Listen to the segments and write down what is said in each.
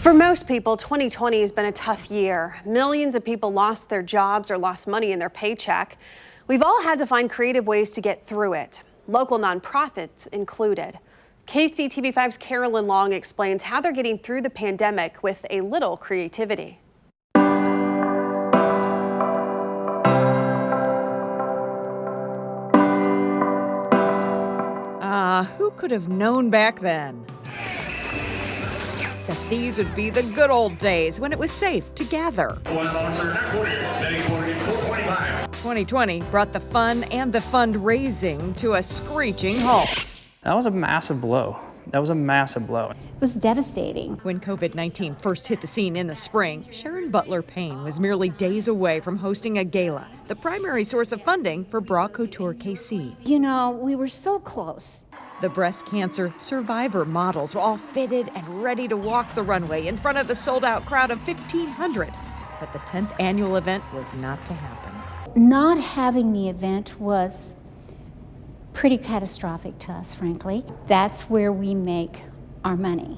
For most people, 2020 has been a tough year. Millions of people lost their jobs or lost money in their paycheck. We've all had to find creative ways to get through it, local nonprofits included. KCTV5's Carolyn Long explains how they're getting through the pandemic with a little creativity. Who could have known back then that these would be the good old days when it was safe to gather? 2020 brought the fun and the fundraising to a screeching halt. That was a massive blow. That was a massive blow. It was devastating. When COVID-19 first hit the scene in the spring, Sharon Butler Payne was merely days away from hosting a gala, the primary source of funding for Bras Couture KC. You know, we were so close. The breast cancer survivor models were all fitted and ready to walk the runway in front of the sold-out crowd of 1,500. But the 10th annual event was not to happen. Not having the event was pretty catastrophic to us, frankly. That's where we make our money.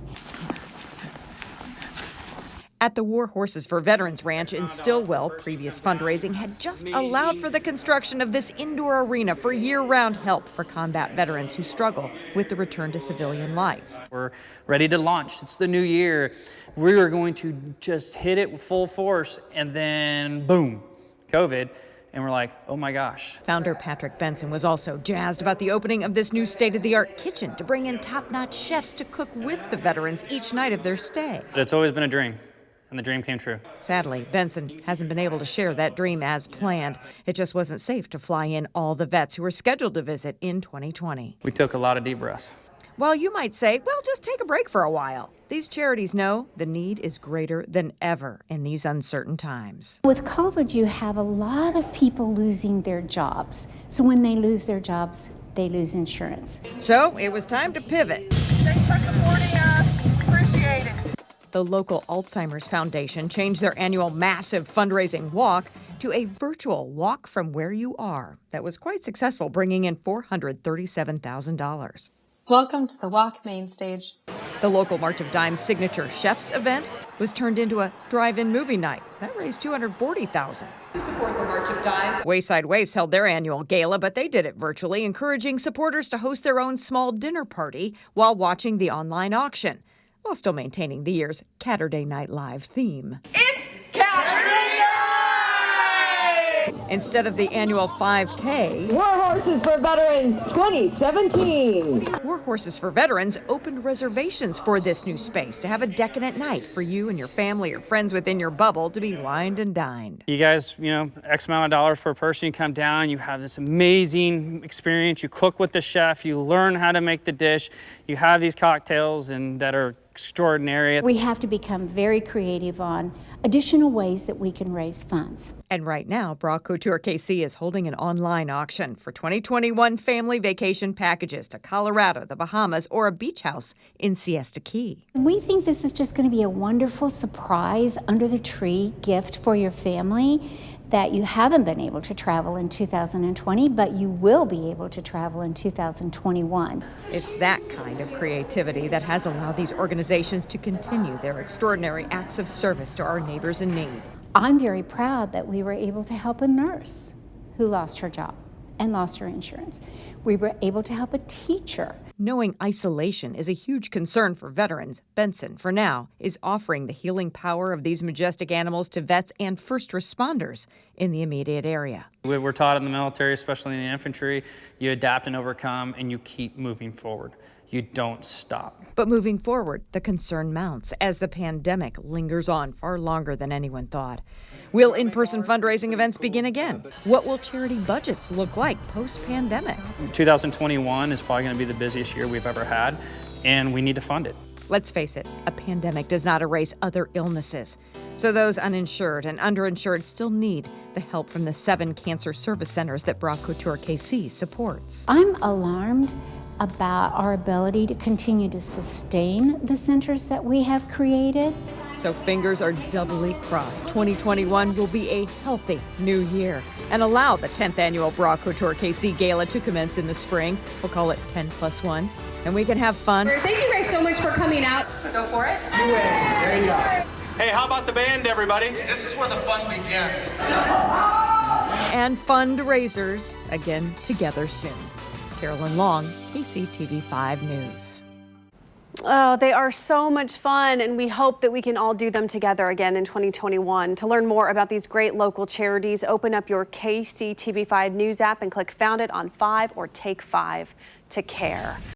At the War Horses for Veterans Ranch in Stillwell, previous fundraising had just allowed for the construction of this indoor arena for year-round help for combat veterans who struggle with the return to civilian life. We're ready to launch. It's the new year. We are going to just hit it with full force, and then boom, COVID. And we're like, oh my gosh. Founder Patrick Benson was also jazzed about the opening of this new state-of-the-art kitchen to bring in top-notch chefs to cook with the veterans each night of their stay. It's always been a dream, and the dream came true. Sadly, Benson hasn't been able to share that dream as planned. It just wasn't safe to fly in all the vets who were scheduled to visit in 2020. We took a lot of deep breaths. Well, you might say, well, just take a break for a while. These charities know the need is greater than ever in these uncertain times. With COVID, you have a lot of people losing their jobs. So when they lose their jobs, they lose insurance. So it was time to pivot. Thanks for supporting us. Appreciate it. The local Alzheimer's Foundation changed their annual massive fundraising walk to a virtual walk from where you are. That was quite successful, bringing in $437,000. Welcome to the Walk Main Stage. The local March of Dimes signature chefs event was turned into a drive-in movie night. That raised $240,000. To support the March of Dimes, Wayside Waifs held their annual gala, but they did it virtually, encouraging supporters to host their own small dinner party while watching the online auction, while still maintaining the year's Catterday Night Live theme. It's Catterday Night! Instead of the annual 5K, War Horses for Veterans 2017. War Horses for Veterans opened reservations for this new space to have a decadent night for you and your family or friends within your bubble to be wined and dined. You guys, X amount of dollars per person, you come down, you have this amazing experience. You cook with the chef, you learn how to make the dish, you have these cocktails that are extraordinary. We have to become very creative on additional ways that we can raise funds. And right now, Bras Couture KC is holding an online auction for 2021 family vacation packages to Colorado, the Bahamas, or a beach house in Siesta Key. We think this is just going to be a wonderful surprise under the tree gift for your family, that you haven't been able to travel in 2020, but you will be able to travel in 2021. It's that kind of creativity that has allowed these organizations to continue their extraordinary acts of service to our neighbors in need. I'm very proud that we were able to help a nurse who lost her job and lost her insurance. We were able to help a teacher. Knowing isolation is a huge concern for veterans, Benson, for now, is offering the healing power of these majestic animals to vets and first responders in the immediate area. We're taught in the military, especially in the infantry, you adapt and overcome, and you keep moving forward. You don't stop. But moving forward, the concern mounts as the pandemic lingers on far longer than anyone thought. Will in-person fundraising events begin again? What will charity budgets look like post-pandemic? 2021 is probably going to be the busiest year we've ever had, and we need to fund it. Let's face it, a pandemic does not erase other illnesses. So those uninsured and underinsured still need the help from the 7 cancer service centers that Bras Couture KC supports. I'm alarmed about our ability to continue to sustain the centers that we have created. So fingers are doubly crossed. 2021 will be a healthy new year and allow the 10th annual Bras Couture KC Gala to commence in the spring. We'll call it 10+1. and we can have fun. Thank you guys so much for coming out. Go for it. There you go. Hey, how about the band, everybody? This is where the fun begins. And fundraisers again together soon. Carolyn Long, KCTV5 News. Oh, they are so much fun, and we hope that we can all do them together again in 2021. To learn more about these great local charities, open up your KCTV5 News app and click Found It on 5 or Take 5 to care.